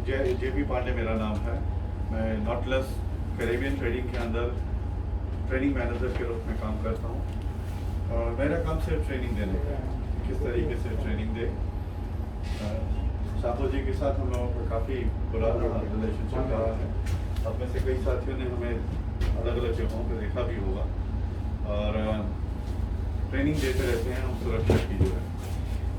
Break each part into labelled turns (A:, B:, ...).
A: JP Pandey मेरा नाम है। मैं नॉटलेस कैरेबियन ट्रेडिंग के अंदर ट्रेनिंग मैनेजर के रूप में काम करता हूँ और मेरा काम सिर्फ ट्रेनिंग देने का है, किस तरीके से ट्रेनिंग दे। सापो जी के साथ हम लोगों का काफ़ी पुराना रिलेशनशिप रहा है। अब में से कई साथियों ने हमें अलग अलग जगहों पर देखा भी होगा और ट्रेनिंग देते रहते हैं हम सुरक्षा की जो है।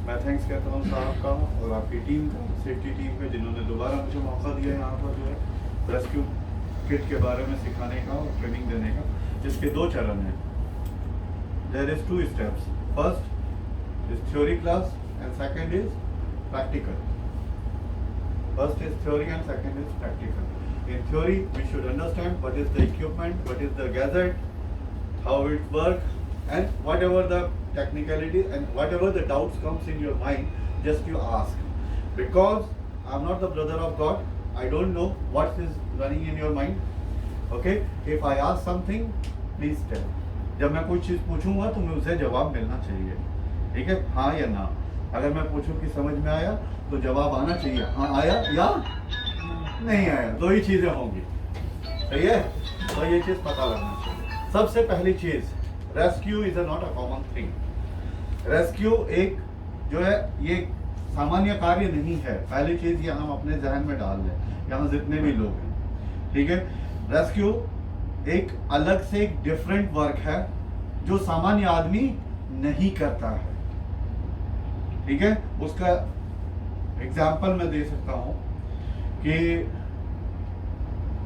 A: मैं थैंक्स कहता हूँ साहब का और आपकी टीम का, सेफ्टी टीम का, जिन्होंने दोबारा मुझे मौका दिया यहाँ पर जो है रेस्क्यू किट के बारे में सिखाने का और ट्रेनिंग देने का, जिसके 2 चरण हैं। There is 2 steps. First is theory class and second is practical. First is theory and second is practical. In theory we should understand what is the equipment, what is the gadget, how it work, and whatever the technicality and whatever the doubts comes in your mind, just you ask, because I'm not the brother of God. I don't know what is running in your mind. Okay, if I ask something, please tell. जब मैं कोई चीज़ पूछूंगा तो मुझे उसे जवाब मिलना चाहिए, ठीक है, हाँ या ना। अगर मैं पूछूं कि समझ में आया तो जवाब आना चाहिए, हाँ आया या नहीं आया, 2 ही चीज़ें होंगी, सही है। तो ये चीज़ पता लगना चाहिए। सबसे पहली चीज़, rescue is not a common thing. Rescue एक जो है ये सामान्य कार्य नहीं है। पहली चीज ये हम अपने जहन में डाल लें, यहाँ जितने भी लोग हैं, ठीक है। रेस्क्यू एक अलग से एक डिफरेंट वर्क है जो सामान्य आदमी नहीं करता है, ठीक है। उसका एग्जाम्पल मैं दे सकता हूँ कि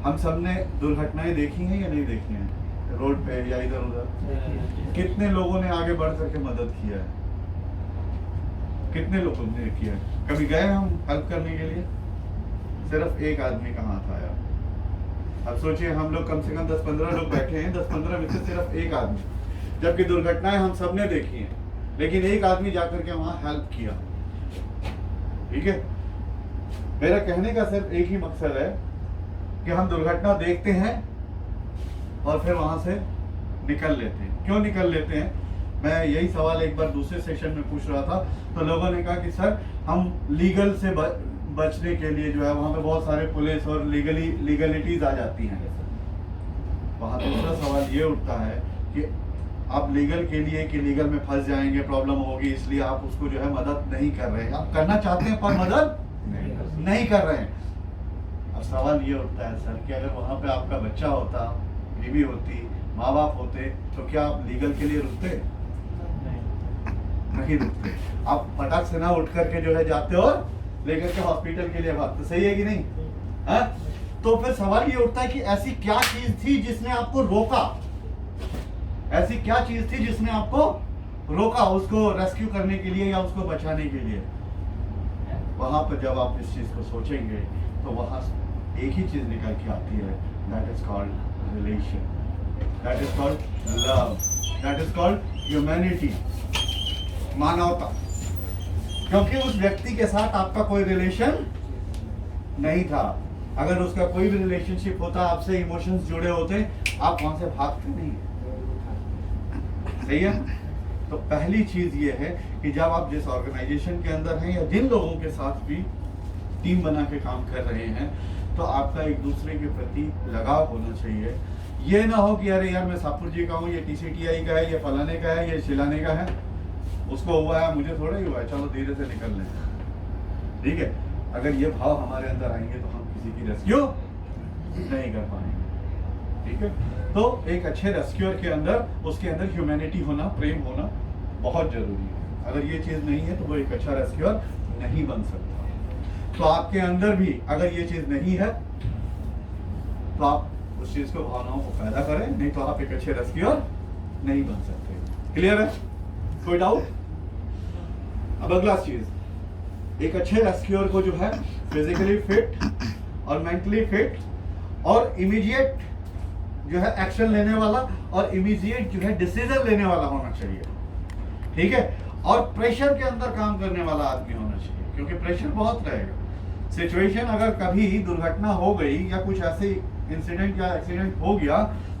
A: हम सबने दुर्घटनाएं देखी हैं या नहीं देखी हैं रोड पे या इधर उधर। कितने लोगों ने आगे बढ़ करके मदद किया है, कितने लोगों ने किया है। कभी गए हम हेल्प करने के लिए, सिर्फ एक आदमी का हाथ आया। अब सोचिए हम लोग कम से कम 10-15 लोग बैठे हैं, 10-15 में से सिर्फ एक आदमी, जबकि दुर्घटनाएं हम सबने देखी हैं, लेकिन एक आदमी जाकर के वहां हेल्प किया, ठीक है। मेरा कहने का सिर्फ एक ही मकसद है कि हम दुर्घटना देखते हैं और फिर वहां से निकल लेते हैं। क्यों निकल लेते हैं? मैं यही सवाल एक बार दूसरे सेशन में पूछ रहा था, तो लोगों ने कहा कि सर हम लीगल से बचने के लिए जो है वहां पे बहुत सारे पुलिस और लीगलिटीज आ जाती हैं। वहां दूसरा सवाल ये उठता है कि आप लीगल के लिए कि लीगल में फंस जाएंगे, प्रॉब्लम होगी, इसलिए आप उसको जो है मदद नहीं कर रहे हैं। आप करना चाहते हैं पर मदद नहीं कर रहे हैं। अब सवाल ये उठता है सर कि अगर वहां पे आपका बच्चा होता, बीवी होती, माँ बाप होते, तो क्या आप लीगल के लिए रुकते? नहीं रुकते। आप फटाक से ना उठ करके जो है जाते हो लेकर के हॉस्पिटल के लिए भागते, सही है कि नहीं? है? तो फिर सवाल ये उठता है कि ऐसी क्या चीज थी जिसने आपको रोका? ऐसी क्या चीज थी जिसने आपको रोका उसको रेस्क्यू करने के लिए या उसको बचाने के लिए? वहां पर जब आप इस चीज को सोचेंगे तो वहां एक ही चीज निकल के आती है, that is called relation, that is called love, that is called humanity, मानवता। क्योंकि उस व्यक्ति के साथ आपका कोई रिलेशन नहीं था। अगर उसका कोई भी रिलेशनशिप होता, आपसे इमोशंस जुड़े होते, आप वहां से भागते नहीं, सही है। तो पहली चीज ये है कि जब आप जिस ऑर्गेनाइजेशन के अंदर हैं या जिन लोगों के साथ भी टीम बना के काम कर रहे हैं, तो आपका एक दूसरे के प्रति लगाव होना चाहिए। ये ना हो कि अरे यार मैं सापुर जी का हूँ, ये TCTI का है, ये फलाने का है, ये शिलाने का है, उसको हुआ है मुझे थोड़ा ही हुआ है, चलो धीरे से निकल लें, ठीक है। अगर ये भाव हमारे अंदर आएंगे तो हम किसी की रेस्क्यू नहीं कर पाएंगे, ठीक है। तो एक अच्छे रेस्क्यूअर के अंदर उसके अंदर ह्यूमैनिटी होना, प्रेम होना बहुत जरूरी है। अगर ये चीज नहीं है तो वो एक अच्छा रेस्क्यूअर नहीं बन सकता। तो आपके अंदर भी अगर ये चीज नहीं है तो आप उस चीज को, भावनाओं को पैदा करें, नहीं तो आप एक अच्छे रेस्क्यूअर नहीं बन सकते। क्लियर है? कोई डाउट? अब अगला चीज, एक अच्छे रेस्क्यूअर को जो है फिजिकली फिट और मेंटली फिट और इमीडिएट जो है एक्शन लेने वाला और इमीडिएट जो है डिसीजन लेने वाला होना चाहिए, ठीक है। और प्रेशर के अंदर काम करने वाला आदमी होना चाहिए, क्योंकि प्रेशर बहुत रहेगा। सिचुएशन अगर कभी दुर्घटना हो गई या कुछ ऐसे इंसिडेंट या एक्सीडेंट हो गया,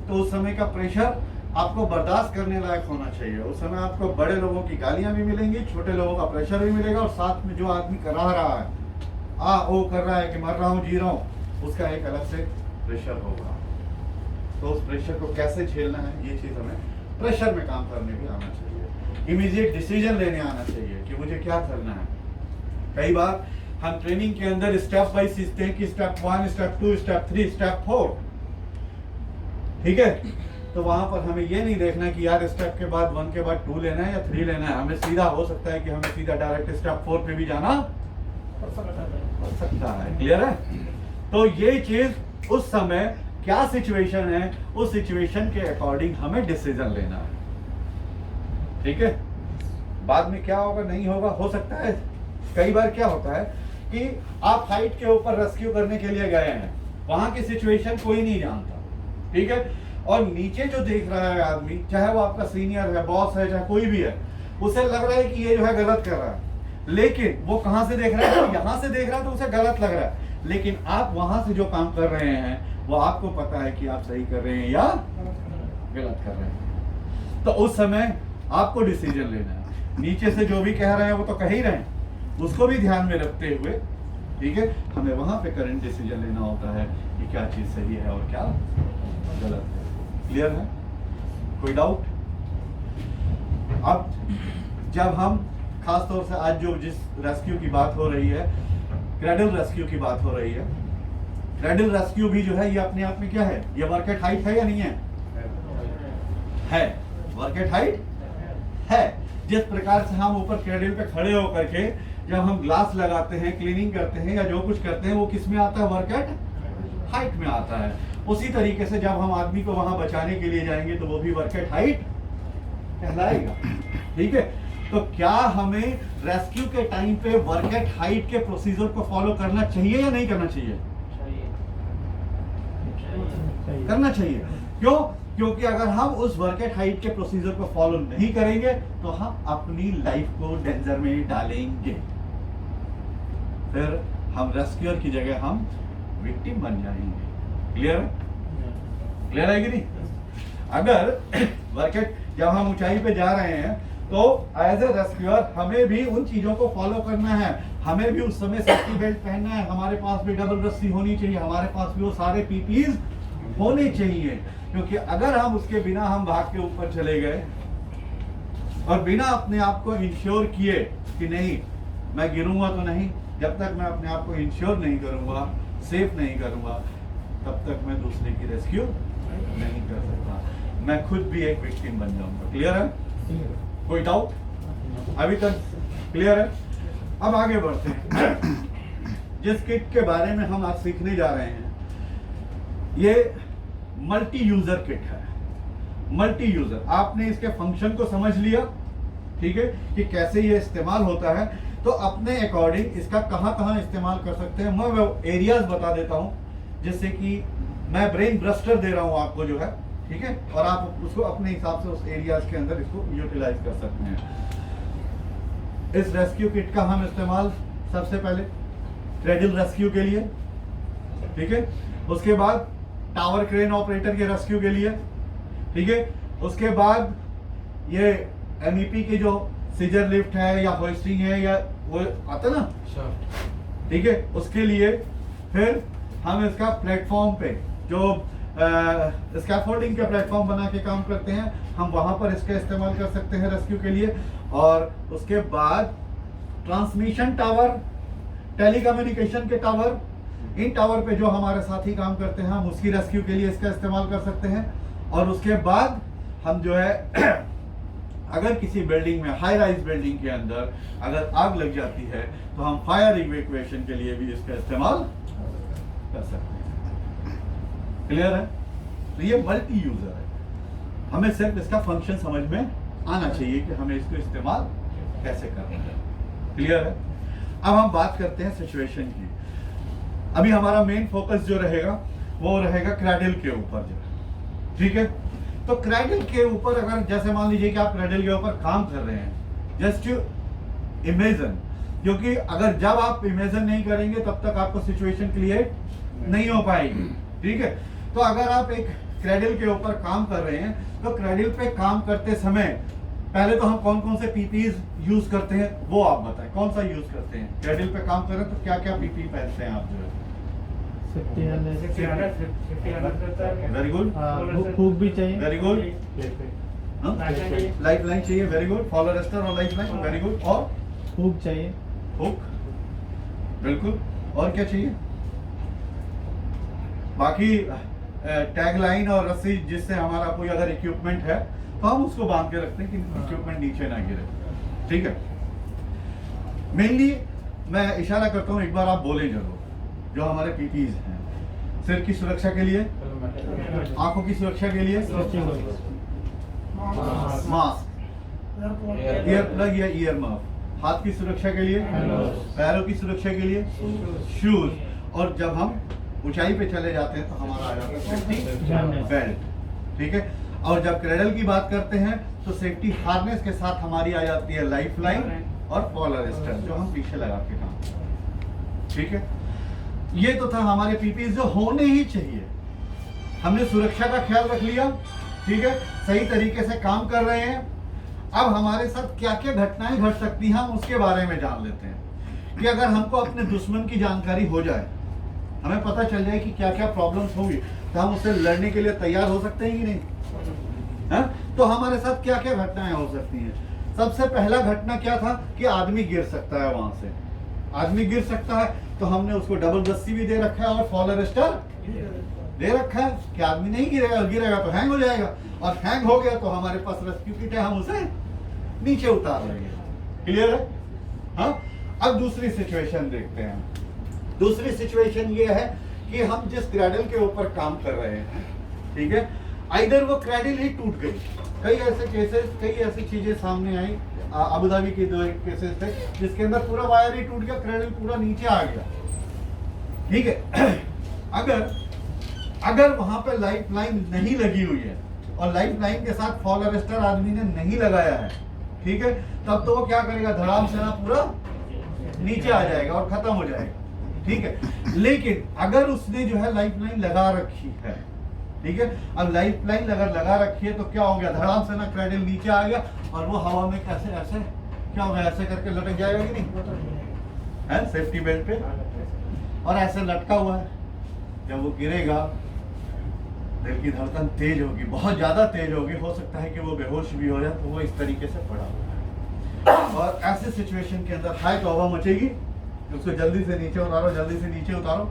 A: तो उस समय का प्रेशर आपको बर्दाश्त करने लायक होना चाहिए। उस समय आपको बड़े लोगों की गालियां भी मिलेंगी, छोटे लोगों का प्रेशर भी मिलेगा, और साथ में जो आदमी करा रहा है वो कर रहा है कि मर रहा हूँ जी रहा हूँ, उसका एक अलग से प्रेशर होगा। तो उस प्रेशर को कैसे झेलना है, ये चीज़ हमें प्रेशर में काम करने भी आना चाहिए। इमीडिएट डिसीजन लेने आना चाहिए कि मुझे क्या करना है। कई बार हम ट्रेनिंग के अंदर स्टेप वाइज सीखते हैं कि स्टेप 1, स्टेप 2, स्टेप 3, स्टेप 4, ठीक है। तो वहां पर हमें ये नहीं देखना कि यार स्टेप के बाद 1 के बाद 2 लेना है या 3 लेना है। हमें सीधा, हो सकता है कि हमें सीधा डायरेक्ट स्टेप 4 पे भी जाना पड़ सकता है। क्लियर है? तो ये चीज उस समय क्या सिचुएशन है, उस सिचुएशन के अकॉर्डिंग हमें डिसीजन लेना है, ठीक है। बाद में क्या होगा नहीं होगा, हो सकता है कई बार क्या होता है कि आप हाइट के ऊपर रेस्क्यू करने के लिए गए हैं, वहां की सिचुएशन कोई नहीं जानता, ठीक है। और नीचे जो देख रहा है आदमी, चाहे वो आपका सीनियर है, बॉस है, चाहे कोई भी है, उसे लग रहा है कि ये जो है गलत कर रहा है, लेकिन वो कहां से देख रहा है, तो यहां से देख रहा है तो उसे गलत लग रहा है। लेकिन आप वहां से जो काम कर रहे हैं वो आपको पता है कि आप सही कर रहे हैं या गलत कर रहे हैं। तो उस समय आपको डिसीजन लेना है। नीचे से जो भी कह रहे हैं वो तो कह ही रहे हैं, उसको भी ध्यान में रखते हुए, ठीक है, हमें वहां पे करंट डिसीजन लेना होता है कि क्या चीज सही है और क्या गलत है। क्लियर है? कोई डाउट? अब जब हम खास तौर से आज जो जिस रेस्क्यू की बात हो रही है, क्रैडल रेस्क्यू की बात हो रही है, क्रैडल रेस्क्यू भी जो है ये अपने आप में क्या है, ये वर्क एट हाइट है या नहीं है? है, वर्क एट हाइट है। जिस प्रकार से हम ऊपर क्रैडल पे खड़े होकर के जब हम ग्लास लगाते हैं, क्लीनिंग करते हैं या जो कुछ करते हैं, वो किस में आता है? वर्क एट हाइट में आता है। उसी तरीके से जब हम आदमी को वहां बचाने के लिए जाएंगे तो वो भी वर्क एट हाइट कहलाएगा, ठीक है। तो क्या हमें रेस्क्यू के टाइम पे वर्क एट हाइट के प्रोसीजर को फॉलो करना चाहिए या नहीं करना चाहिए? करना चाहिए। क्यों? क्योंकि अगर हम उस वर्क एट हाइट के प्रोसीजर को फॉलो नहीं करेंगे तो हम अपनी लाइफ को डेंजर में डालेंगे, फिर हम रेस्क्यूअर की जगह हम विक्टिम बन जाएंगे। क्लियर है? क्लियर है कि नहीं? अगर वर्क एट, जब हम ऊंचाई पे जा रहे हैं तो एज ए रेस्क्यूअर हमें भी उन चीजों को फॉलो करना है, हमें भी उस समय सेफ्टी बेल्ट पहनना है, हमारे पास भी डबल रस्सी होनी चाहिए, हमारे पास भी वो सारे पीपीज होने चाहिए। क्योंकि अगर हम उसके बिना हम भाग के ऊपर चले गए और बिना अपने आप को इंश्योर किए कि नहीं मैं गिरूंगा तो नहीं, जब तक मैं अपने आप को इंश्योर नहीं करूंगा, सेफ नहीं करूंगा, तब तक मैं दूसरे की रेस्क्यू नहीं कर सकता, मैं खुद भी एक विक्टिम बन जाऊंगा। क्लियर है? कोई डाउट? अभी तक क्लियर है? अब आगे बढ़ते हैं। जिस किट के बारे में हम आज सीखने जा रहे हैं ये मल्टी यूजर किट है। मल्टी यूजर, आपने इसके फंक्शन को समझ लिया, ठीक है, कि कैसे ये इस्तेमाल होता है। तो अपने अकॉर्डिंग इसका कहां कहां इस्तेमाल कर सकते हैं मैं एरियाज बता देता हूं, जिससे कि मैं ब्रेन ब्रस्टर दे रहा हूं आपको जो है, ठीक है, और आप उसको अपने हिसाब से उस एरियाज के अंदर इसको यूटिलाइज कर सकते हैं। इस रेस्क्यू किट का हम इस्तेमाल सबसे पहले क्रैडल रेस्क्यू के लिए, ठीक है, उसके बाद टावर क्रेन ऑपरेटर के रेस्क्यू के लिए, ठीक है, उसके बाद ये एमईपी की जो सीजर लिफ्ट है या होइस्टिंग है या वो आता ना, ठीक है, उसके लिए। फिर हम इसका प्लेटफॉर्म पे जो स्कैफोल्डिंग का प्लेटफॉर्म बना के काम करते हैं, हम वहां पर इसका इस्तेमाल कर सकते हैं रेस्क्यू के लिए। और उसके बाद ट्रांसमिशन टावर, टेलीकम्युनिकेशन के टावर, इन टावर पे जो हमारे साथी काम करते हैं हम उसकी रेस्क्यू के लिए इसका इस्तेमाल कर सकते हैं। और उसके बाद हम जो है अगर किसी बिल्डिंग में, हाई राइज बिल्डिंग के अंदर अगर आग लग जाती है तो हम फायर इवैक्यूएशन के लिए भी इसका इस्तेमाल कर सकते हैं। क्लियर है? तो ये मल्टी यूजर है, हमें सिर्फ इसका फंक्शन समझ में आना चाहिए कि हमें इसको इस्तेमाल कैसे करना है। क्लियर है? अब हम बात करते हैं सिचुएशन की। अभी हमारा मेन फोकस जो रहेगा वो रहेगा क्रैडल के ऊपर जो, ठीक है। तो क्रैडल के ऊपर अगर जैसे मान लीजिए कि आप क्रैडल के ऊपर काम कर रहे हैं, जस्ट टू इमेजिन, क्योंकि अगर जब आप इमेजिन नहीं करेंगे तब तक आपको सिचुएशन क्लियर नहीं हो पाएगी, ठीक है। तो अगर आप एक क्रैडल के ऊपर काम कर रहे हैं तो क्रैडल पे काम करते समय पहले तो हम कौन कौन से पीपीज यूज करते हैं वो आप बताएं, कौन सा यूज करते हैं? क्रेडल पे काम कर रहे हैं तो क्या क्या पीपी पहनते हैं आप जो है? Very good.
B: हुक भी चाहिए।
A: Very good. लाइफ लाइन चाहिए। Very good. फॉलो रेस्टर और लाइफ लाइन। Very good. और
B: हुक चाहिए।
A: हुक, बिल्कुल। और क्या चाहिए? बाकी टैग लाइन और रस्सी जिससे हमारा कोई अगर इक्विपमेंट है तो हम उसको बांध के रखते हैं कि इक्विपमेंट नीचे ना गिरे। ठीक है। मेनली मैं इशारा करता हूँ, एक बार आप बोलें जरूर जो हमारे पीपीज हैं। सिर की सुरक्षा के लिए, आंखों की सुरक्षा के लिए मास्क, ईयर प्लग या ईयर मफ, हाथ की सुरक्षा के लिए, पैरों की सुरक्षा के लिए शूज, और जब हम ऊंचाई पे चले जाते हैं तो हमारा आ जाता है सेफ्टी बेल्ट। ठीक है। और जब क्रेडल की बात करते हैं तो सेफ्टी हार्नेस के साथ हमारी आ जाती है लाइफ लाइन और फॉलो रेस्टर जो हम पीछे लगा के काम करते हैं। ठीक है। ये तो था हमारे पीपीज जो होने ही चाहिए। हमने सुरक्षा का ख्याल रख लिया। ठीक है। सही तरीके से काम कर रहे हैं। अब हमारे साथ क्या क्या घटनाएं घट सकती हैं हम उसके बारे में जान लेते हैं कि अगर हमको अपने दुश्मन की जानकारी हो जाए, हमें पता चल जाए कि क्या क्या प्रॉब्लम्स होंगी, तो हम उससे लड़ने के लिए तैयार हो सकते हैं कि नहीं? है? तो हमारे साथ क्या क्या घटनाएं हो सकती हैं? सबसे पहला घटना क्या था कि आदमी गिर सकता है। वहां से आदमी गिर सकता है तो हमने उसको डबल रस्सी भी दे रखा है और फॉलो रेस्टर दे रखा है कि आदमी नहीं गिरेगा, गिरेगा तो हैंग हो जाएगा, और हैंग हो गया तो हमारे पास रेस्क्यू किट है, हम उसे नीचे उतार लेंगे। क्लियर है? हाँ। अब दूसरी सिचुएशन देखते हैं। दूसरी सिचुएशन ये है कि हम जिस क्रेडल के ऊपर काम कर रहे हैं, ठीक है, आइदर वो क्रेडल ही टूट गई। कई ऐसे केसेस, कई ऐसी चीजें सामने आई। अबू धाबी के 2 केसेस थे जिसके अंदर पूरा वायर ही टूट गया, क्रेडल पूरा नीचे आ गया। ठीक है। अगर वहां पे लाइफ लाइन नहीं लगी हुई है और लाइफ लाइन के साथ फॉलो रेस्टर आदमी ने नहीं लगाया है, ठीक है, तब तो वो क्या करेगा, धड़ाम से ना पूरा नीचे आ जाएगा और खत्म हो जाएगा। ठीक है। लेकिन अगर उसने जो है लाइफ लाइन लगा रखी है, ठीक है, अब लाइफ लाइन अगर लगा रखी है तो क्या हो गया, धड़ाम से ना क्रेडल नीचे आ गया और वो हवा में कैसे ऐसे क्या होगा, ऐसे करके लटक जाएगा कि नहीं है सेफ्टी बेल्ट पे, और ऐसे लटका हुआ है। जब वो गिरेगा दिल की धड़कन तेज होगी, बहुत ज्यादा तेज होगी, हो सकता है कि वो बेहोश भी हो जाए, तो वो इस तरीके से पड़ा हुआ है। और ऐसे सिचुएशन के अंदर हाय तौबा मचेगी, उसको जल्दी से नीचे उतारो, जल्दी से नीचे उतारो।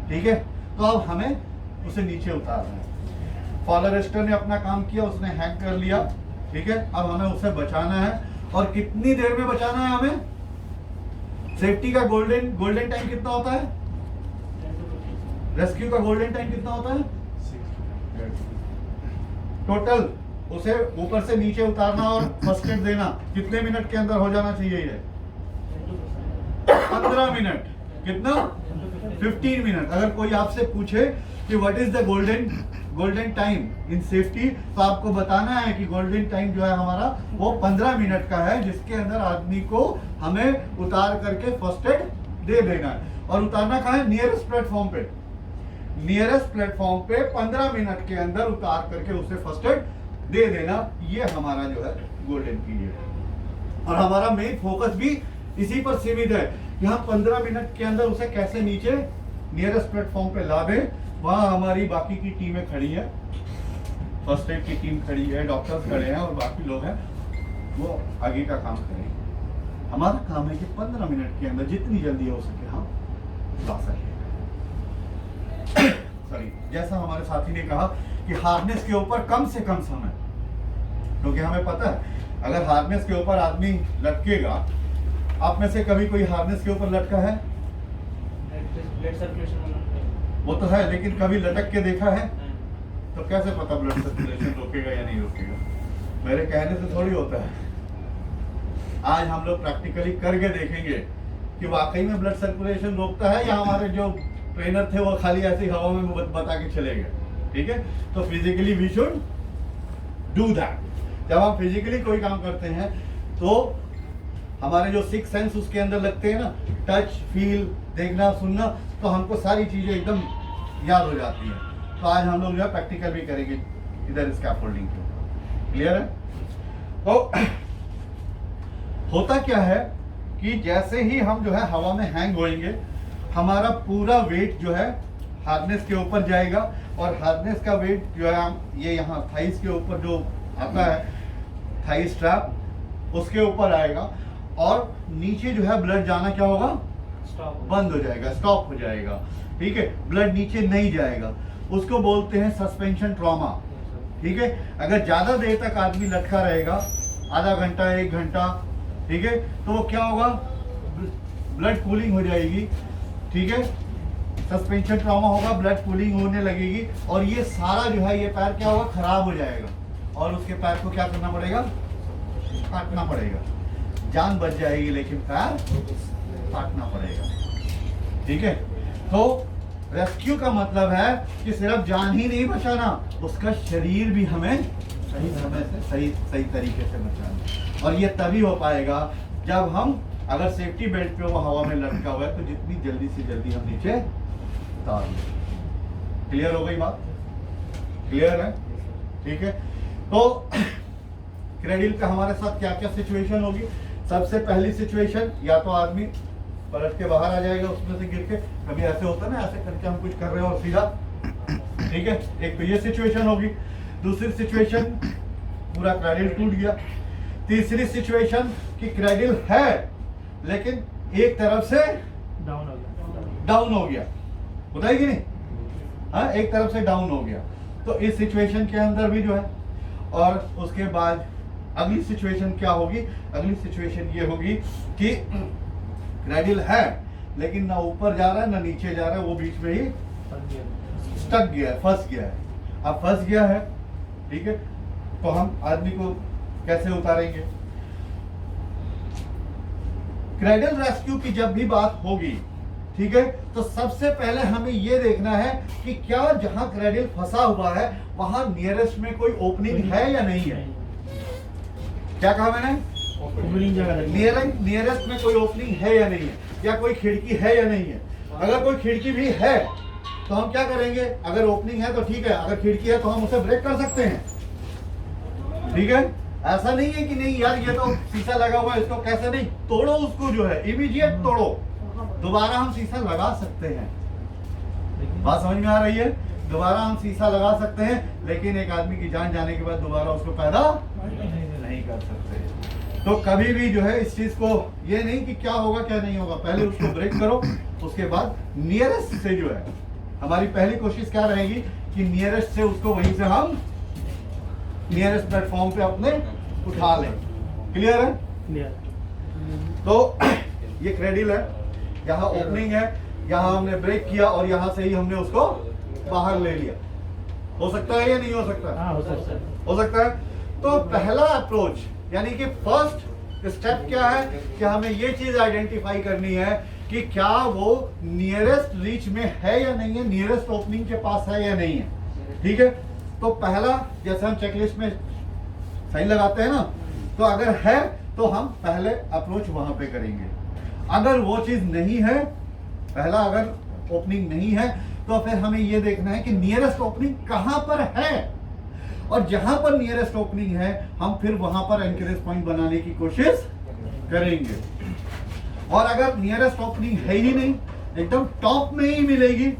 A: ठीक है। तो अब हमें उसे नीचे उतारना है। फॉलो रेस्टर ने अपना काम किया, उसने हैंग कर लिया। ठीक है। अब हमें उसे बचाना है, और कितनी देर में बचाना है हमें? सेफ्टी का गोल्डन टाइम कितना होता है? रेस्क्यू का गोल्डन टाइम कितना होता है? टोटल उसे ऊपर से नीचे उतारना और फर्स्ट एड देना कितने मिनट के अंदर हो जाना चाहिए? ये 15 मिनट। कितना? 15 मिनट। अगर कोई आपसे पूछे कि what is the golden time in safety, तो आपको बताना है कि गोल्डन टाइम जो है हमारा वो 15 मिनट का है, जिसके अंदर आदमी को हमें उतार करके फर्स्ट एड दे देना है। और उतारना कहाँ है? नियरेस्ट प्लेटफॉर्म पे। नियरेस्ट प्लेटफॉर्म पे 15 मिनट के अंदर उतार करके उसे फर्स्ट एड दे देना, ये हमारा जो है गोल्डन पीरियड है। और हमारा मेन फोकस भी इसी पर सीमित है कि हम 15 मिनट के अंदर उसे कैसे नीचे नियरेस्ट प्लेटफॉर्म पे ला दें। वहां हमारी बाकी की टीमें खड़ी है, फर्स्ट एड की टीम खड़ी है, डॉक्टर्स खड़े हैं और बाकी लोग हैं, वो आगे का काम करेंगे। हमारा काम है कि 15 मिनट के अंदर जितनी जल्दी हो सके हम ला सकें। सॉरी, जैसा हमारे साथी ने कहा कि हार्नेस के ऊपर कम से कम समय, क्योंकि हमें पता है अगर हार्नेस के ऊपर आदमी लटकेगा, आप में से कभी कोई हार्नेस के ऊपर लटका है? वो तो है, लेकिन कभी लटक के देखा है? तो कैसे पता ब्लड सर्कुलेशन रोकेगा या नहीं रोकेगा? मेरे कहने से थोड़ी होता है। आज हम लोग प्रैक्टिकली करके देखेंगे कि वाकई में ब्लड सर्कुलेशन रोकता है या हमारे जो ट्रेनर थे वो खाली ऐसी हवा में बता के चले गए। ठीक है। तो physically we should do that. जब हम फिजिकली कोई काम करते हैं तो हमारे जो 6 सेंस उसके अंदर लगते हैं ना, टच, फील, देखना, सुनना, तो हमको सारी चीजें एकदम याद हो जाती हैं। तो आज हम लोग जो है प्रैक्टिकल भी करेंगे इधर स्कैफोल्डिंग के ऊपर। क्लियर है? तो होता क्या है कि जैसे ही हम जो है हवा में हैंग होएंगे, हमारा पूरा वेट जो है हार्नेस के ऊपर जाएगा, और हार्नेस का वेट जो है ये यहाँ थाइस के ऊपर जो आता है, थाई स्ट्रैप, उसके ऊपर आएगा, और नीचे जो है ब्लड जाना क्या होगा, बंद हो जाएगा, स्टॉप हो जाएगा। ठीक है, ब्लड नीचे नहीं जाएगा, उसको बोलते हैं सस्पेंशन ट्रॉमा। ठीक है, अगर ज्यादा देर तक आदमी लटका रहेगा, आधा घंटा 1 घंटा, ठीक है, तो वो क्या होगा, ब्लड कूलिंग हो जाएगी। ठीक है, सस्पेंशन ट्रॉमा होगा, ब्लड कूलिंग होने लगेगी, और ये सारा जो है ये पैर क्या होगा, खराब हो जाएगा, और उसके पैर को क्या करना पड़ेगा, काटना पड़ेगा। जान बच जाएगी लेकिन पैर काटना पड़ेगा। ठीक है, तो रेस्क्यू का मतलब है कि सिर्फ जान ही नहीं बचाना, उसका शरीर भी हमें सही समय से सही तरीके से बचाना। और ये तभी हो पाएगा जब हम, अगर सेफ्टी बेल्ट पे वो हवा में लटका हुआ है, तो जितनी जल्दी से जल्दी हम नीचे उतार लें। क्लियर हो गई बात? क्लियर है? ठीक है, तो क्रेडिल पे हमारे साथ क्या क्या सिचुएशन होगी। सबसे पहली सिचुएशन, या तो आदमी पलट के बाहर आ जाएगा उसमें से गिर के, कभी ऐसे होता है ना, ऐसे करके हम कुछ कर रहे हो और सीधा, ठीक है, एक तो ये सिचुएशन होगी। दूसरी सिचुएशन, पूरा क्रेडिल टूट गया। तीसरी सिचुएशन कि क्रेडिल है लेकिन एक तरफ से डाउन हो गया, बताएगी नहीं, हाँ, एक तरफ से डाउन हो गया, तो इस सिचुएशन के अंदर भी जो है। और उसके बाद अगली सिचुएशन क्या होगी, अगली सिचुएशन ये होगी कि क्रेडिल है लेकिन ना ऊपर जा रहा है ना नीचे जा रहा है, वो बीच में ही स्टक गया है, फंस गया है। अब फंस गया है, ठीक है, तो हम आदमी को कैसे उतारेंगे। क्रेडल रेस्क्यू की जब भी बात होगी, ठीक है, तो सबसे पहले हमें यह देखना है कि क्या जहां क्रेडल फंसा हुआ है वहां नियरेस्ट में कोई ओपनिंग है या नहीं है। क्या कहा मैंने, नियरेस्ट में कोई ओपनिंग है या नहीं है, या कोई खिड़की है या नहीं है। अगर कोई खिड़की भी है तो हम क्या करेंगे, अगर ओपनिंग है तो ठीक है, अगर खिड़की है तो हम उसे ब्रेक कर सकते हैं। ठीक है, ऐसा नहीं है कि नहीं यार ये तो शीशा लगा हुआ है, इसको कैसे नहीं तोड़ो, उसको जो है इमीडिएट तोड़ो, दोबारा हम शीशा लगा सकते हैं। बात समझ में आ रही है, दोबारा हम शीशा लगा सकते हैं, लेकिन एक आदमी की जान जाने के बाद दोबारा उसको पैदा नहीं कर सकते। तो कभी भी जो है इस चीज को, ये नहीं कि क्या होगा क्या नहीं होगा, पहले उसको ब्रेक करो, उसके बाद नियरेस्ट से जो है, हमारी पहली कोशिश क्या रहेगी कि नियरेस्ट से उसको वहीं से हम नियरेस्ट प्लेटफॉर्म पे अपने उठा लें। क्लियर है?
B: क्लियर।
A: तो ये क्रेडिल है, यहाँ ओपनिंग है, यहाँ हमने ब्रेक किया और यहाँ से ही हमने उसको बाहर ले लिया। हो सकता है या नहीं हो सकता?
B: हाँ, हो सकता है।
A: हो सकता है। तो पहला अप्रोच यानी कि फर्स्ट स्टेप क्या है कि हमें ये चीज आइडेंटिफाई करनी है कि क्या वो नियरेस्ट रीच में है या नहीं है, नियरेस्ट ओपनिंग के पास है या नहीं है। ठीक है, तो पहला, जैसे हम चेकलिस्ट में साइन लगाते हैं ना, तो अगर है तो हम पहले अप्रोच वहां पे करेंगे। अगर वो चीज नहीं है, पहला अगर ओपनिंग नहीं है, तो फिर हमें ये देखना है कि नियरेस्ट ओपनिंग कहां पर है, और जहां पर नियरेस्ट ओपनिंग है हम फिर वहां पर एंकरेज पॉइंट बनाने की कोशिश करेंगे। और अगर नियरेस्ट ओपनिंग है ही नहीं, एकदम टॉप में ही मिलेगी,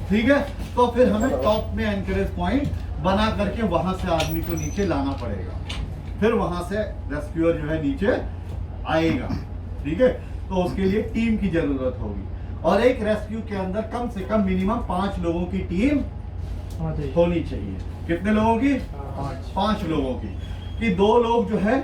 A: ठीक है, तो फिर हमें टॉप में एंकरेज पॉइंट बना करके वहां से आदमी को नीचे लाना पड़ेगा, फिर वहां से रेस्क्यूअर जो है नीचे आएगा। ठीक है, तो उसके लिए टीम की जरूरत होगी, और एक रेस्क्यू के अंदर कम से कम मिनिमम 5 लोगों की टीम होनी चाहिए। कितने लोगों की? 5 लोगों की, कि 2 लोग जो है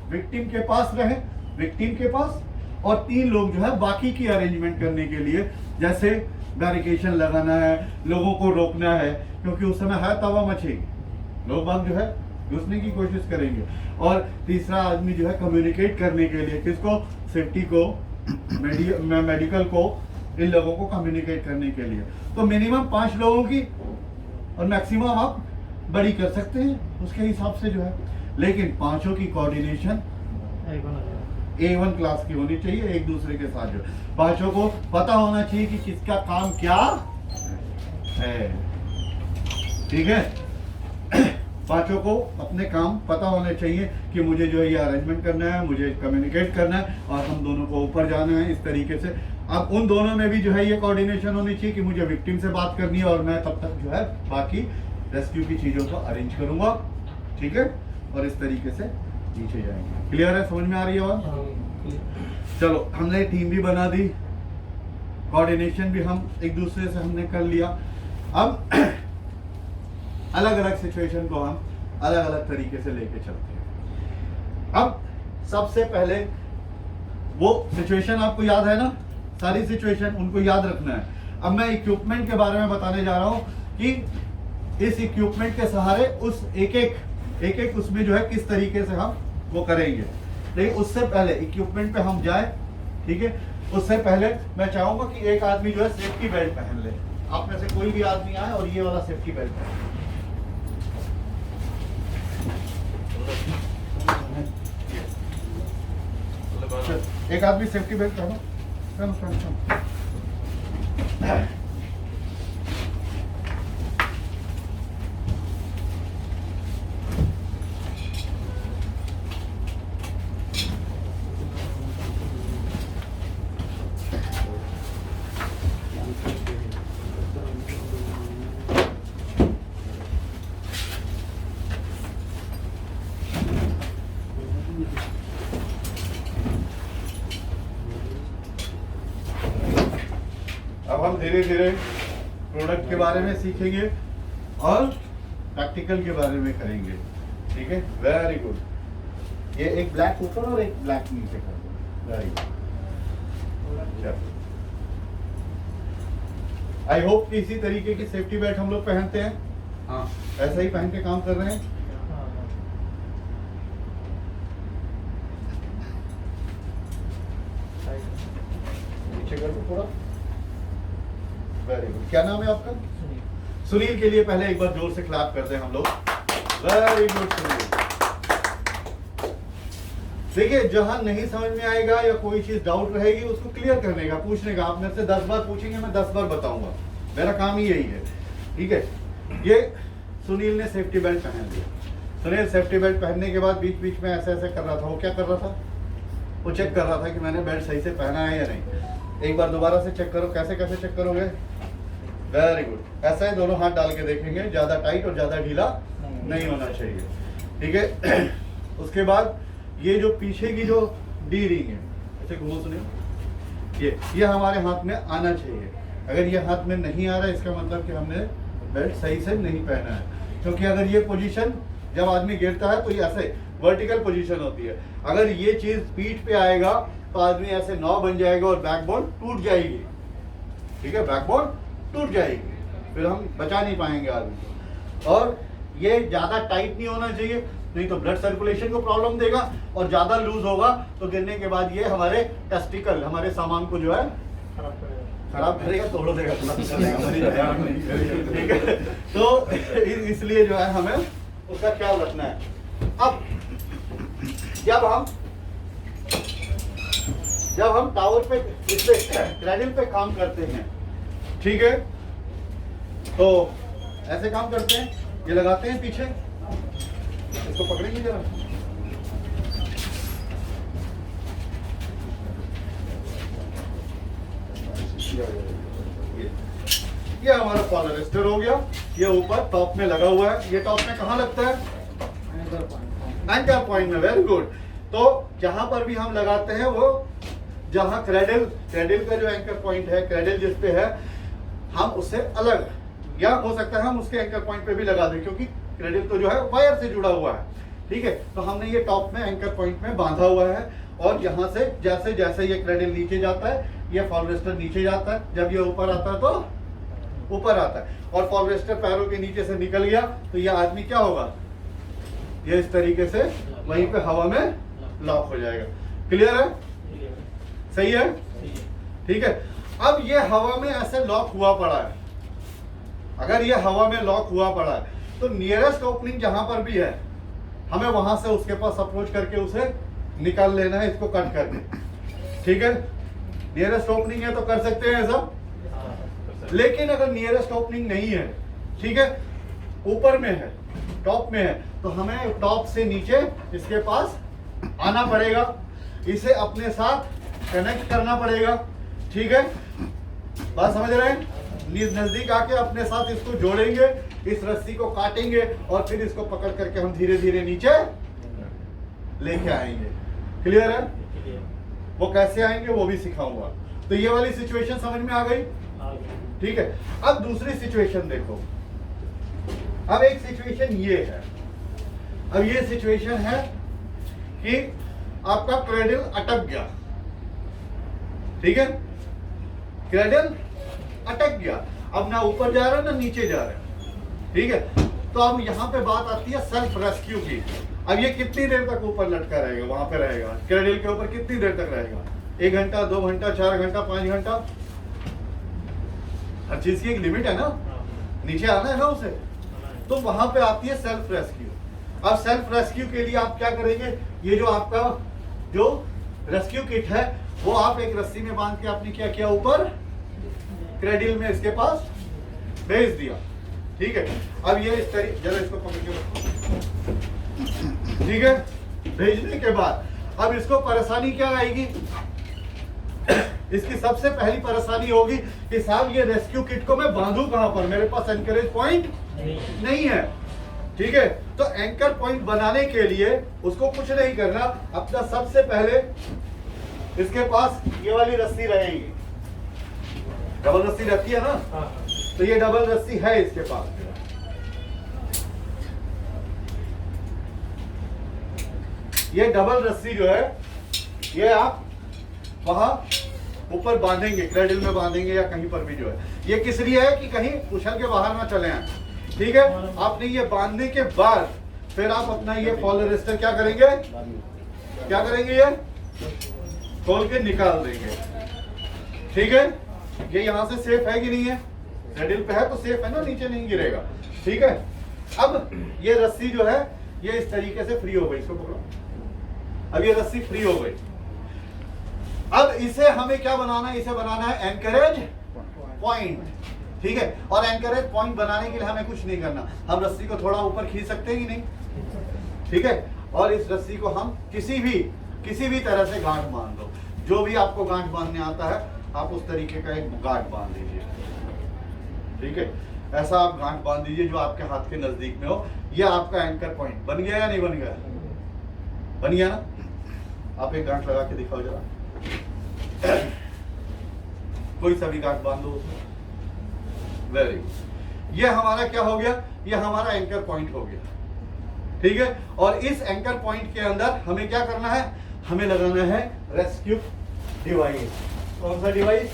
A: विक्टिम के पास रहे, विक्टिम के पास, और 3 लोग जो है बाकी की अरेंजमेंट करने के लिए, जैसे बैरिकेशन लगाना है, लोगों को रोकना है, क्योंकि उस समय है तवा मचेगी, लोग बाग जो है घुसने की कोशिश करेंगे। और तीसरा आदमी जो है कम्युनिकेट करने के लिए, किसको? सेफ्टी को, मेडिकल को, इन लोगों को कम्युनिकेट करने के लिए। तो मिनिमम 5 लोगों की, और मैक्सिमम आप बड़ी कर सकते हैं उसके हिसाब से जो है, लेकिन 5 की कोऑर्डिनेशन A1 क्लास की होनी चाहिए, एक दूसरे के साथ जो 5 को पता होना चाहिए कि किसका काम क्या है। ठीक है, पांचों को अपने काम पता होने चाहिए कि मुझे जो है ये अरेंजमेंट करना है, मुझे कम्युनिकेट करना है और हम दोनों को ऊपर जाना है इस तरीके से। अब उन दोनों में भी जो है ये कोऑर्डिनेशन होनी चाहिए कि मुझे विक्टिम से बात करनी है और मैं तब तक जो है बाकी रेस्क्यू की चीज़ों को अरेंज करूँगा, ठीक है, और इस तरीके से नीचे जाएंगे। क्लियर है, समझ में आ रही है? और चलो, हमने टीम भी बना दी, कोऑर्डिनेशन भी हम एक दूसरे से हमने कर लिया। अब अलग अलग सिचुएशन को हम अलग अलग तरीके से लेके चलते हैं। अब सबसे पहले वो सिचुएशन आपको याद है ना, सारी सिचुएशन उनको याद रखना है। अब मैं इक्विपमेंट के बारे में बताने जा रहा हूं कि इस इक्विपमेंट के सहारे उस एक एक उसमें जो है किस तरीके से हम वो करेंगे। लेकिन उससे पहले इक्विपमेंट पे हम जाए, ठीक है, उससे पहले मैं चाहूंगा कि एक आदमी जो है सेफ्टी बेल्ट पहन ले। आप में से कोई भी आदमी आए और ये वाला सेफ्टी बेल्ट पहन। एक आदमी सेफ्टी बेल्ट पहनो। अब हम धीरे धीरे प्रोडक्ट के बारे में सीखेंगे और प्रैक्टिकल के बारे में करेंगे, ठीक है। Very good. ये एक ब्लैक ऊपर और एक ब्लैक नीचे कर दो। Very good. आई होप कि इसी तरीके की सेफ्टी बेल्ट हम लोग पहनते हैं। हाँ, ऐसा ही पहन के काम कर रहे हैं। नीचे कर दो थोड़ा। Very good. क्या नाम है आपका? सुनील के लिए पहले एक बार जोर से क्लैप कर दें हम लोग। Very good Sunil. देखिए, जहां नहीं समझ में आएगा या कोई चीज डाउट रहेगी उसको क्लियर करने का, पूछने का। आप मेरे से 10 बार पूछेंगे, मैं 10 बार बताऊंगा। मेरा काम ही यही है, ठीक है। ये सुनील ने सेफ्टी बेल्ट पहन लिया। सुनील सेफ्टी बेल्ट पहनने के बाद बीच बीच में ऐसे ऐसे कर रहा था। वो क्या कर रहा था? वो चेक कर रहा था कि मैंने बेल्ट सही से पहना है या नहीं। एक बार दोबारा से चेक करो। कैसे कैसे चेक करोगे? Very good. ऐसा है, दोनों हाथ डाल के देखेंगे। ज्यादा टाइट और ज्यादा ढीला नहीं होना चाहिए, ठीक है। उसके बाद ये जो पीछे की जो डी रिंग है, ऐसे घूमो सुनिए, ये हमारे हाथ में आना चाहिए। अगर ये हाथ में नहीं आ रहा है, इसका मतलब कि हमने बेल्ट सही से नहीं पहना है। क्योंकि अगर ये पोजीशन जब आदमी गिरता है तो ये ऐसे वर्टिकल पोजीशन होती है। अगर ये चीज पीठ पे आएगा तो आदमी ऐसे नौ बन जाएगा और बैकबोन टूट जाएगी, ठीक है। बैकबोन टूट जाएगी, फिर हम बचा नहीं पाएंगे आदमी को। और ये ज्यादा टाइट नहीं होना चाहिए, नहीं तो ब्लड सर्कुलेशन को प्रॉब्लम देगा। और ज्यादा लूज होगा तो गिरने के बाद ये हमारे टेस्टिकल, हमारे सामान को जो है खराब करेगा, तोड़ देगा, ठीक है। तो इसलिए जो है हमें उसका ख्याल रखना है। अब जब हम टावर पे, इस पे क्रैडल पे काम करते हैं, ठीक है, तो ऐसे काम करते हैं। ये लगाते हैं पीछे, इसको पकड़ेंगे जरा। ये हमारा फॉल अरेस्टर हो गया। ये ऊपर टॉप में लगा हुआ है। ये टॉप में कहाँ लगता है? एंकर पॉइंट में। Very good. तो जहां पर भी हम लगाते हैं वो जहां क्रैडल का जो एंकर पॉइंट है, क्रैडल जिस पे है, हम उससे अलग, या हो सकता है हम उसके एंकर पॉइंट पे भी लगा दें, क्योंकि क्रैडल तो जो है वायर से जुड़ा हुआ है, ठीक है। तो हमने ये टॉप में एंकर पॉइंट में बांधा हुआ है। और यहाँ से जैसे जैसे ये क्रैडल नीचे जाता है, ये फॉल रेस्टर नीचे जाता है। जब ये ऊपर आता है तो ऊपर आता है। और फॉल रेस्टर पैरों के नीचे से निकल गया तो ये आदमी क्या होगा? ये इस तरीके से वहीं पे हवा में लॉक हो जाएगा। क्लियर है? सही है, ठीक है। अब ये हवा में ऐसे लॉक हुआ पड़ा है। अगर ये हवा में लॉक हुआ पड़ा है तो नियरेस्ट ओपनिंग जहां पर भी है, हमें वहां से उसके पास अप्रोच करके उसे निकाल लेना है, इसको कट करके, ठीक है। नियरेस्ट ओपनिंग है तो कर सकते हैं ऐसा। लेकिन अगर नियरेस्ट ओपनिंग नहीं है, ठीक है, ऊपर में है, टॉप में है, तो हमें टॉप से नीचे इसके पास आना पड़ेगा, इसे अपने साथ कनेक्ट करना पड़ेगा। ठीक है, बात समझ रहे हैं? नजदीक आके अपने साथ इसको जोड़ेंगे, इस रस्सी को काटेंगे और फिर इसको पकड़ करके हम धीरे धीरे नीचे लेके आएंगे। क्लियर है? वो कैसे आएंगे वो भी सिखाऊंगा। तो ये वाली सिचुएशन समझ में आ गई? ठीक है, अब दूसरी सिचुएशन देखो। अब एक सिचुएशन ये है, अब ये सिचुएशन है कि आपका क्रेडल अटक गया। ठीक है, क्रेडल अटक गया, अब ना ऊपर जा रहा है ना नीचे जा रहा है। ठीक है, तो अब यहां पे बात आती है सेल्फ रेस्क्यू की। अब ये कितनी देर तक ऊपर लटका रहेगा, वहां पे रहेगा क्रेडल के ऊपर, कितनी देर तक रहेगा? 1 घंटा, 2 घंटा, 4 घंटा, 5 घंटा? हर चीज की एक लिमिट है ना, नीचे आना है ना उसे। तो वहां पे आती है सेल्फ रेस्क्यू। अब सेल्फ रेस्क्यू के लिए आप क्या करेंगे, ये जो आपका जो रेस्क्यू किट है वो आप एक रस्सी में बांध के आपने क्या किया, ऊपर क्रेडल में इसके पास भेज दिया। ठीक है, अब ये इस तरीके, जरा इसको पकड़ के रखो। ठीक है, भेजने के बाद अब इसको परेशानी क्या आएगी? इसकी सबसे पहली परेशानी होगी कि साहब ये रेस्क्यू किट को मैं बांधू कहां पर, मेरे पास एंकरेज पॉइंट नहीं है। ठीक है, तो एंकर पॉइंट बनाने के लिए उसको कुछ नहीं करना, अपना सबसे पहले इसके पास ये वाली रस्सी रहेगी, डबल रस्सी रहती है ना, तो ये डबल रस्सी है इसके पास। ये डबल रस्सी जो है ये आप वहां ऊपर बांधेंगे, क्रेडल में बांधेंगे या कहीं पर भी जो है। ये किस लिए है कि कहीं उछल के बाहर ना चले आए। ठीक है, आपने ये बांधने के बाद फिर आप अपना ये फॉल रेस्टर क्या करेंगे, क्या करेंगे, ये खोल के निकाल देंगे। ठीक है, ये यहाँ से सेफ है कि नहीं है? क्रेडल पे है तो सेफ है ना, नीचे नहीं गिरेगा। ठीक है, अब ये रस्सी जो है ये इस तरीके से फ्री हो गई, इसको पकड़ो। अब ये रस्सी फ्री हो गई। अब इसे हमें क्या बनाना है, इसे बनाना है एंकरेज पॉइंट। ठीक है, और एंकरेज पॉइंट बनाने के लिए हमें कुछ नहीं करना, हम रस्सी को थोड़ा ऊपर खींच सकते हैं कि नहीं? ठीक है, और इस रस्सी को हम किसी भी तरह से गांठ बांध दो, जो भी आपको गांठ बांधने आता है आप उस तरीके का एक गांठ बांध दीजिए। ठीक है, ऐसा आप गांठ बांध दीजिए जो आपके हाथ के नजदीक में हो। ये आपका एंकर पॉइंट बन गया या नहीं बन गया? बन गया ना? आप एक गांठ लगा के दिखाओ जरा, कोई सा भी गांठ बांध दो उसमें। वेरी, ये हमारा क्या हो गया, ये हमारा एंकर पॉइंट हो गया। ठीक है, और इस एंकर पॉइंट के अंदर हमें क्या करना है, हमें लगाना है रेस्क्यू डिवाइस। कौन सा डिवाइस?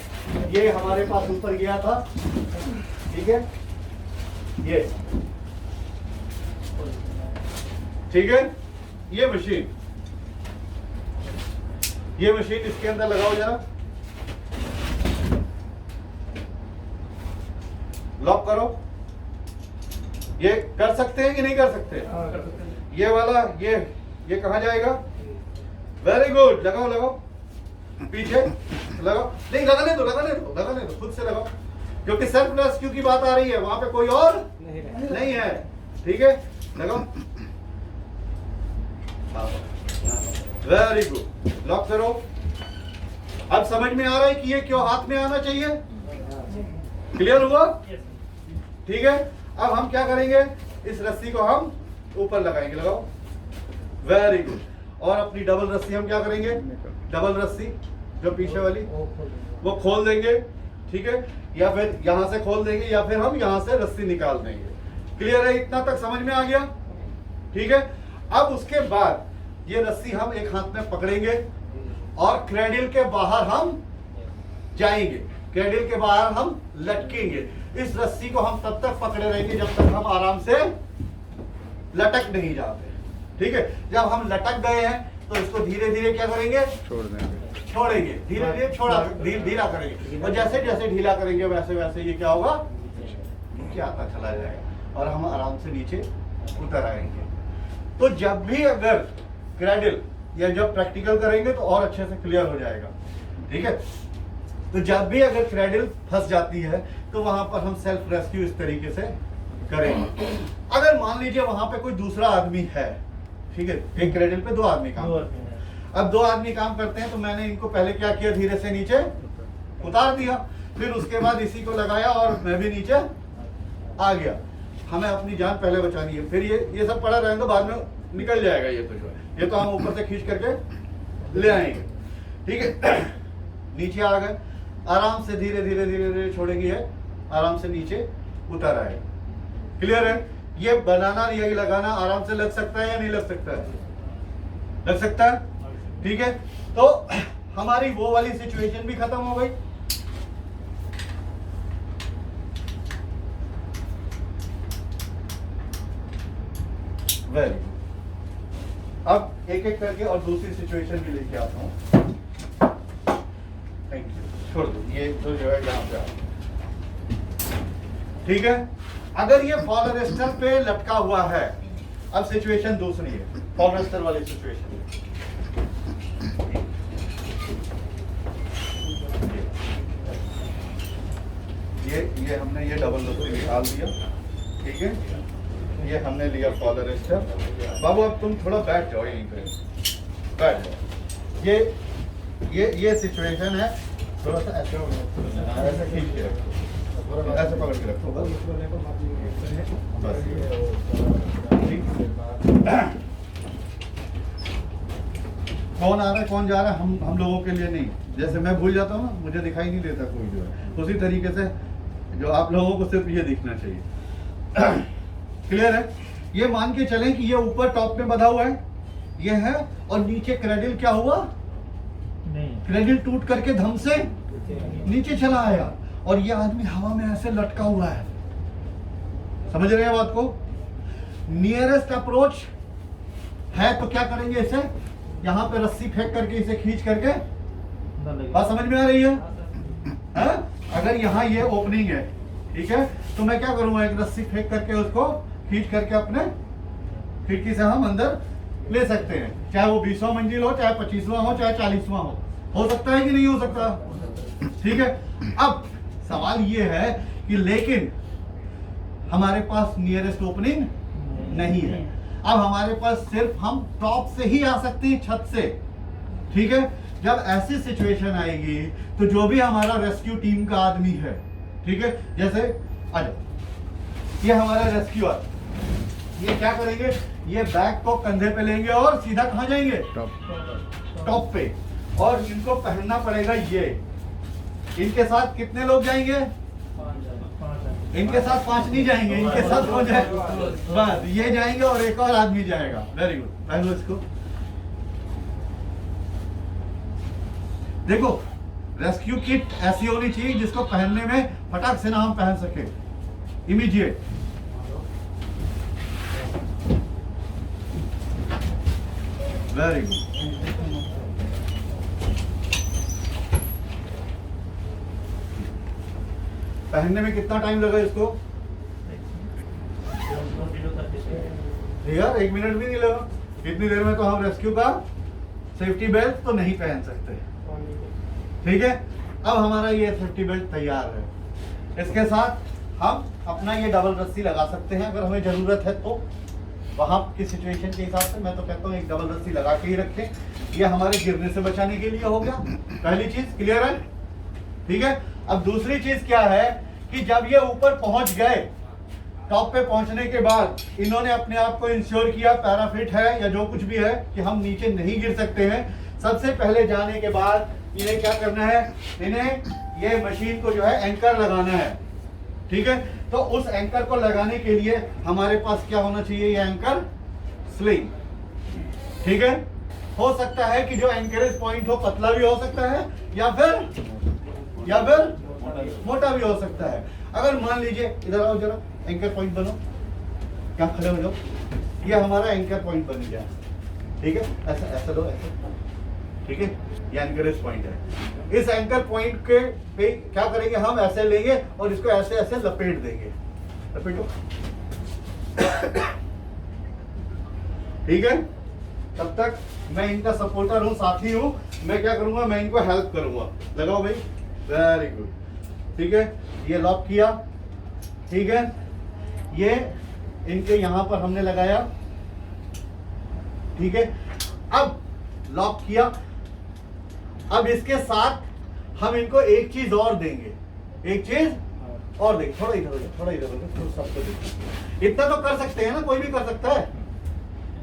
A: ये हमारे पास ऊपर गया था। ठीक है, ये ठीक है, ये मशीन इसके अंदर लगाओ जरा, लॉक करो। ये कर सकते हैं कि नहीं कर सकते? ये वाला ये कहां जाएगा? वेरी गुड, लगाओ पीछे लगाओ। नहीं, लगाने दो, खुद से लगाओ, क्योंकि सेल्फ रेस्क्यू की बात आ रही है, वहां पे कोई और नहीं है। ठीक है, लगाओ, वेरी गुड, लॉक करो। अब समझ में आ रहा है कि ये क्यों हाथ में आना चाहिए? क्लियर हुआ? ठीक है, अब हम क्या करेंगे, इस रस्सी को हम ऊपर लगाएंगे, लगाओ, वेरी गुड। और अपनी डबल रस्सी हम क्या करेंगे, डबल रस्सी जो पीछे वाली वो खोल देंगे। ठीक है, या फिर यहां से खोल देंगे या फिर हम यहां से रस्सी निकाल देंगे। क्लियर है? इतना तक समझ में आ गया? ठीक है, अब उसके बाद ये रस्सी हम एक हाथ में पकड़ेंगे और क्रेडल के बाहर हम जाएंगे, क्रेडल के बाहर हम लटकेंगे। इस रस्सी को हम तब तक पकड़े रहेंगे जब तक हम आराम से लटक नहीं जाते। ठीक है, जब हम लटक गए हैं तो इसको धीरे धीरे क्या करेंगे, छोड़ेंगे, धीरे धीरे ढीला करेंगे, और जैसे जैसे ढीला करेंगे वैसे वैसे ये क्या होगा, नीचे आता चला जाएगा और हम आराम से नीचे उतर आएंगे। तो जब भी अगर क्रेडल, या जब प्रैक्टिकल करेंगे तो और अच्छे से क्लियर हो जाएगा। ठीक है, तो जब भी अगर क्रेडल फंस जाती है तो वहां पर हम सेल्फ रेस्क्यू इस तरीके से करेंगे। अगर मान लीजिए वहां पे कोई दूसरा आदमी है, ठीक है, एक क्रेडल पे 2 आदमी काम करते हैं। अब 2 आदमी काम करते हैं तो मैंने इनको पहले क्या किया, धीरे से नीचे उतार दिया, फिर उसके बाद इसी को लगाया और मैं भी नीचे आ गया। हमें अपनी जान पहले बचानी है, फिर ये सब पड़ा रहेगा, बाद में निकल जाएगा। ये तो जो है ये तो हम ऊपर से खींच करके ले आएंगे, ठीक है। नीचे आ गए, आराम से धीरे धीरे धीरे धीरे छोड़ेंगे, है आराम से नीचे उतर आएगा। क्लियर है? ये बनाना या ये लगाना आराम से लग सकता है या नहीं लग सकता है? लग सकता है, ठीक है। तो हमारी वो वाली सिचुएशन भी खत्म हो गई। Very good. अब एक एक करके और दूसरी सिचुएशन भी लेके आता हूं। थैंक यू, छोड़ दो ये तो जो है यहाँ पे आ, ठीक है। अगर ये पॉलिएस्टर पे लटका हुआ है, अब सिचुएशन दूसरी है, पॉलिएस्टर वाली सिचुएशन। ये हमने ये डबल रस्सी निकाल दिया, ठीक है। ये हमने लिया पॉलिएस्टर। बाबू अब तुम थोड़ा बैठ जाओ, यहीं पे बैठ जाओ। ये सिचुएशन है, थोड़ा सा ऐसे ऐसे खींच के रखो, ऐसे पकड़ के रखो बस। कौन आ रहा है कौन जा रहा है हम लोगों के लिए नहीं। जैसे मैं भूल जाता हूँ ना, मुझे दिखाई नहीं देता कोई जो है, उसी तरीके से जो आप लोगों को सिर्फ ये दिखना चाहिए। क्लियर है? ये मान के चलें कि ये ऊपर टॉप में बंधा हुआ है, ये है, और नीचे क्रेडल क्या हुआ,
B: नहीं,
A: क्रेडल टूट करके धम से नीचे चला आया, और ये आदमी हवा में ऐसे लटका हुआ है। समझ रहे हैं बात को? नियरेस्ट अप्रोच है तो क्या करेंगे, इसे यहां पे रस्सी फेंक करके इसे खींच करके, बात समझ में आ रही है? अगर यहाँ ये ओपनिंग है, ठीक है, तो मैं क्या करूंगा, एक रस्सी फेंक करके उसको खींच करके अपने खिड़की से हम अंदर ले सकते हैं, चाहे वो 20वां मंजिल हो, चाहे 25वां हो, चाहे 40वां हो सकता है कि नहीं हो सकता? ठीक है। अब सवाल ये है कि लेकिन हमारे पास नियरेस्ट ओपनिंग नहीं है। अब हमारे पास सिर्फ हम टॉप से ही आ सकते हैं, छत से, ठीक है। जब ऐसी सिचुएशन आएगी तो जो भी हमारा रेस्क्यू टीम का आदमी है, ठीक है, जैसे आ जाओ, ये हमारा रेस्क्यूअर, ये क्या करेंगे, ये बैग को कंधे पे लेंगे और सीधा कहां जाएंगे, टॉप पे, और इनको पहनना पड़ेगा। ये इनके साथ कितने लोग जाएंगे, इनके साथ 5 नहीं जाएंगे, इनके साथ हो जाए बस, ये जाएंगे और एक और आदमी जाएगा। वेरी गुड, पहनो इसको। देखो, रेस्क्यू किट ऐसी होनी चाहिए जिसको पहनने में फटाक से ना हम पहन सके, इमीडिएट। Very good. पहनने में कितना टाइम लगा इसको? यार 1 मिनट भी नहीं लगा। इतनी देर में तो हम रेस्क्यू का सेफ्टी बेल्ट तो नहीं पहन सकते, ठीक है। अब हमारा ये सेफ्टी बेल्ट तैयार है, इसके साथ हम अपना ये डबल रस्सी लगा सकते हैं अगर हमें जरूरत है तो। वहां की सिचुएशन के हिसाब से मैं तो कहता हूँ एक डबल रस्सी लगा के ही रखें, ये हमारे गिरने से बचाने के लिए हो गया। पहली चीज क्लियर है, ठीक है। अब दूसरी चीज क्या है कि जब ये ऊपर पहुंच गए, टॉप पे पहुंचने के बाद इन्होंने अपने आप को इंश्योर किया, पैराफिट है या जो कुछ भी है, कि हम नीचे नहीं गिर सकते हैं। सबसे पहले जाने के बाद इन्हें क्या करना है, इन्हें ये मशीन को जो है एंकर लगाना है, ठीक है। तो उस एंकर को लगाने के लिए हमारे पास क्या होना चाहिए, ये एंकर स्लिंग, ठीक है। हो सकता है कि जो एंकरेज पॉइंट हो पतला भी हो सकता है या फिर मोटा भी हो सकता है। अगर मान लीजिए, इधर आओ जरा, एंकर पॉइंट बनो, क्या खड़े हो जाओ, ये हमारा एंकर पॉइंट बन गया, ठीक है। ऐसा ऐसा दो, ऐसा, ठीक है, ये एंकरेज पॉइंट है। इस एंकर पॉइंट के पे क्या करेंगे, हम ऐसे लेंगे और इसको ऐसे ऐसे लपेट देंगे, लपेटो, ठीक है। तब तक मैं इनका सपोर्टर हूँ, साथी हूँ, मैं क्या करूंगा, मैं इनको हेल्प करूंगा। लगाओ भाई, वेरी गुड, ठीक है। ये लॉक किया, ठीक है।
C: ये इनके यहाँ पर हमने लगाया, ठीक है। अब लॉक किया। अब इसके साथ हम इनको एक चीज और देंगे, एक चीज और देंगे। थोड़ा इधर हो जाओ, थोड़ा इधर हो जाओ, सबको देखो। इतना तो कर सकते हैं ना, कोई भी कर सकता है,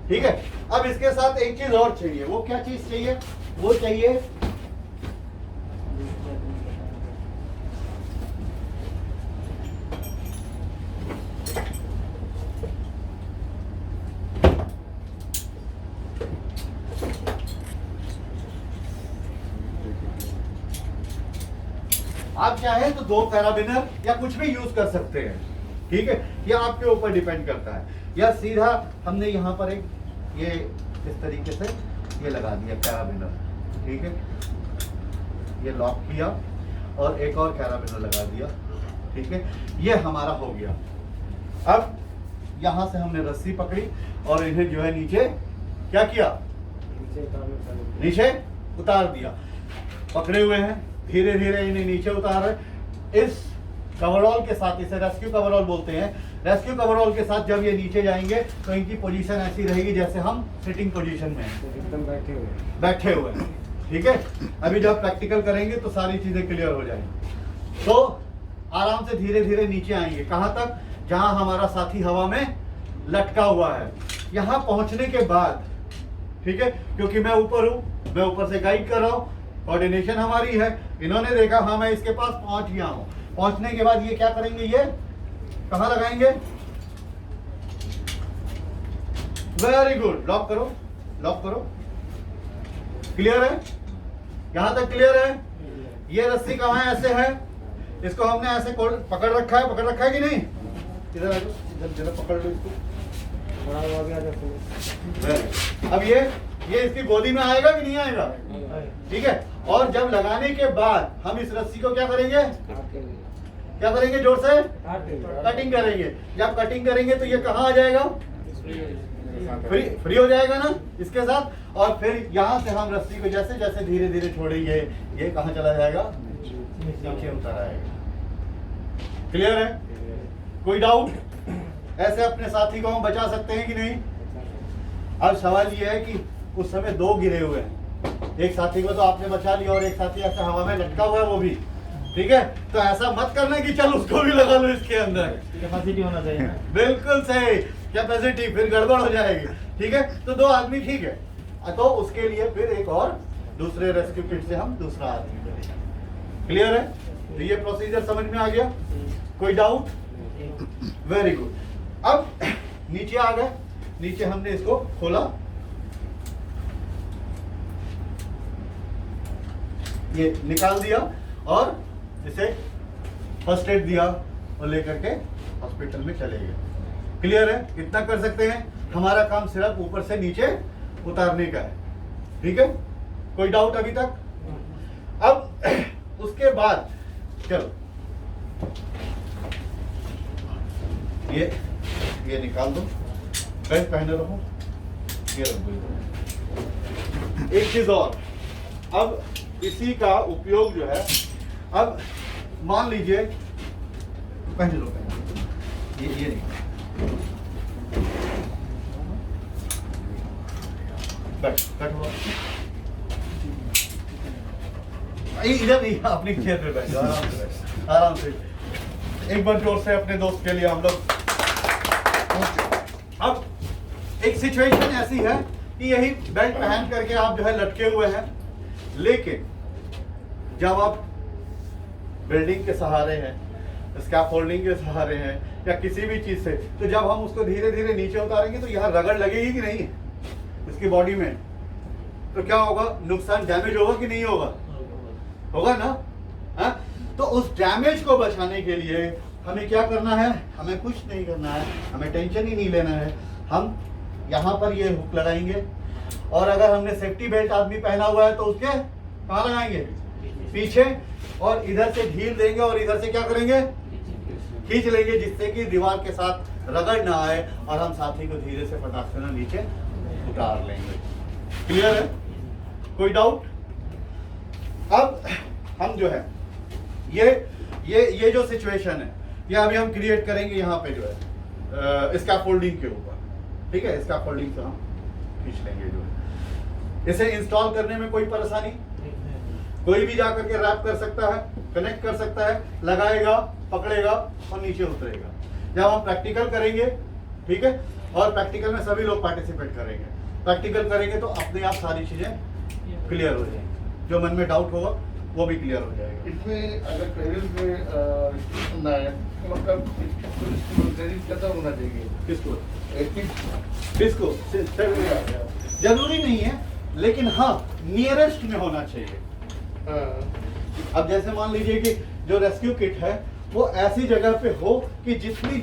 C: ठीक है। अब इसके साथ एक चीज और चाहिए। वो क्या चीज चाहिए? वो चाहिए आप चाहे तो 2 कैराबिनर या कुछ भी यूज कर सकते हैं, ठीक है। या आपके ऊपर डिपेंड करता है। या सीधा हमने यहाँ पर एक ये इस तरीके से ये लगा दिया कैराबिनर, ठीक है। ये लॉक किया और एक और कैराबिनर लगा दिया, ठीक है। ये हमारा हो गया। अब यहाँ से हमने रस्सी पकड़ी और इन्हें जो है नीचे क्या किया? नीचे उतार दिया। पकड़े हुए हैं, धीरे धीरे इन्हें नीचे उतार रहे। इस कवरऑल के साथ, इसे रेस्क्यू कवरऑल बोलते हैं। रेस्क्यू कवरऑल के साथ जब ये नीचे जाएंगे तो इनकी पोजीशन ऐसी रहेगी जैसे हम सिटिंग पोजीशन में हैं,
D: एकदम
C: बैठे हुए हैं, ठीक है। अभी जब प्रैक्टिकल करेंगे तो सारी चीजें क्लियर हो जाएंगी। तो आराम से धीरे धीरे नीचे आएंगे। कहाँ तक? जहां हमारा साथी हवा में लटका हुआ है। यहां पहुंचने के बाद, ठीक है, क्योंकि मैं ऊपर हूं, मैं ऊपर से गाइड कर रहा हूं, कोऑर्डिनेशन हमारी है। इन्होंने देखा हाँ मैं इसके पास पहुंच गया हूं। पहुंचने के बाद ये क्या करेंगे? ये कहां लगाएंगे? Very good. लॉक करो, लॉक करो। क्लियर है? यहां तक क्लियर है? ये रस्सी कहां है? ऐसे है। इसको हमने ऐसे पकड़ रखा है, पकड़ रखा है कि नहीं? इधर आ जाओ, इधर जरा पकड़ लो इसको। अब ये इसकी गोदी में आएगा कि नहीं आएगा? ठीक है। और जब लगाने के बाद हम इस रस्सी को क्या करेंगे? क्या करेंगे? जोर से कटिंग करेंगे। जब कटिंग करेंगे तो ये कहाँ आ जाएगा? फ्री हो जाएगा ना इसके साथ। और फिर यहाँ से हम रस्सी को जैसे जैसे धीरे धीरे छोड़ेंगे, ये कहाँ चला जाएगा? नीचे उतर आएगा। क्लियर है? कोई डाउट? ऐसे अपने साथी को हम बचा सकते हैं कि नहीं? अब सवाल ये है कि उस समय 2 गिरे हुए हैं। एक साथी को तो आपने बचा लिया और एक साथी ऐसा हवा में लटका हुआ है वो भी, ठीक है। तो ऐसा मत करना कि चल उसको भी लगा लो इसके अंदर।
B: कैपेसिटी होना चाहिए ना।
C: बिल्कुल सही, कैपेसिटी, फिर गड़बड़ हो जाएगी, ठीक है। तो 2 आदमी ठीक है, तो उसके लिए फिर एक और दूसरे रेस्क्यू किट से हम दूसरा आदमी करेंगे। क्लियर है? तो ये प्रोसीजर समझ में आ गया? कोई डाउट? Very good. अब नीचे आ गए। नीचे हमने इसको खोला, ये निकाल दिया और इसे फर्स्ट एड दिया और लेकर के हॉस्पिटल में चले गए। क्लियर है? इतना कर सकते हैं। हमारा काम सिर्फ ऊपर से नीचे उतारने का है, ठीक है। कोई डाउट अभी तक? अब उसके बाद चलो ये निकाल दो, बेल्ट पहने रहो, ये रख दो। एक चीज और, अब इसी का उपयोग जो है, अब मान लीजिए पहन लो, ये नहीं, कट हुआ। इधर नहीं, अपनी चेयर पे बैठो, आराम से, आराम से। एक बार जोर से अपने दोस्त के लिए हम लोग। अब एक सिचुएशन ऐसी है कि यही बेल्ट पहन करके आप जो है लटके हुए हैं, लेकिन जब आप बिल्डिंग के सहारे हैं, स्कैफोल्डिंग के सहारे हैं या किसी भी चीज से, तो जब हम उसको धीरे धीरे नीचे उतारेंगे तो यहाँ रगड़ लगेगी कि नहीं इसकी बॉडी में, तो क्या होगा? नुकसान, डैमेज होगा कि नहीं होगा? होगा ना? हा? तो उस डैमेज को बचाने के लिए हमें क्या करना है? हमें कुछ नहीं करना है, हमें टेंशन ही नहीं लेना है। हम यहाँ पर ये हुक लगाएंगे और अगर हमने सेफ्टी बेल्ट आदमी पहना हुआ है तो उसके कहाँ लगाएंगे? पीछे। और इधर से ढील देंगे और इधर से क्या करेंगे? खींच लेंगे, जिससे कि दीवार के साथ रगड़ ना आए और हम साथी को धीरे से फटाक से ना नीचे उतार लेंगे। क्लियर है? कोई डाउट? अब हम जो है ये जो सिचुएशन है, ये अभी हम क्रिएट करेंगे यहाँ पे जो है, स्कैफोल्डिंग के ऊपर, ठीक है, स्कैफोल्डिंग से हम खींच लेंगे जो है। इसे इंस्टॉल करने में कोई परेशानी, कोई भी जाकर के रैप कर सकता है, कनेक्ट कर सकता है, लगाएगा, पकड़ेगा और नीचे उतरेगा। जब हम प्रैक्टिकल करेंगे, ठीक है, और प्रैक्टिकल में सभी लोग पार्टिसिपेट करेंगे, प्रैक्टिकल करेंगे तो अपने आप सारी चीजें क्लियर हो जाएंगी, जो मन में डाउट होगा वो भी क्लियर हो जाएगा।
D: इसमें अगर पेरेंट्स में रिस्ट्रिक्शन ना है तो मतलब कैसा होना चाहिए?
C: किसको
D: एथिक्स
C: किसको जरूरी नहीं है, लेकिन हाँ नियरेस्ट में होना चाहिए। अब जैसे मान लीजिए कि जो रेस्क्यू किट है वो ऐसी जगह पे हो कि जितनी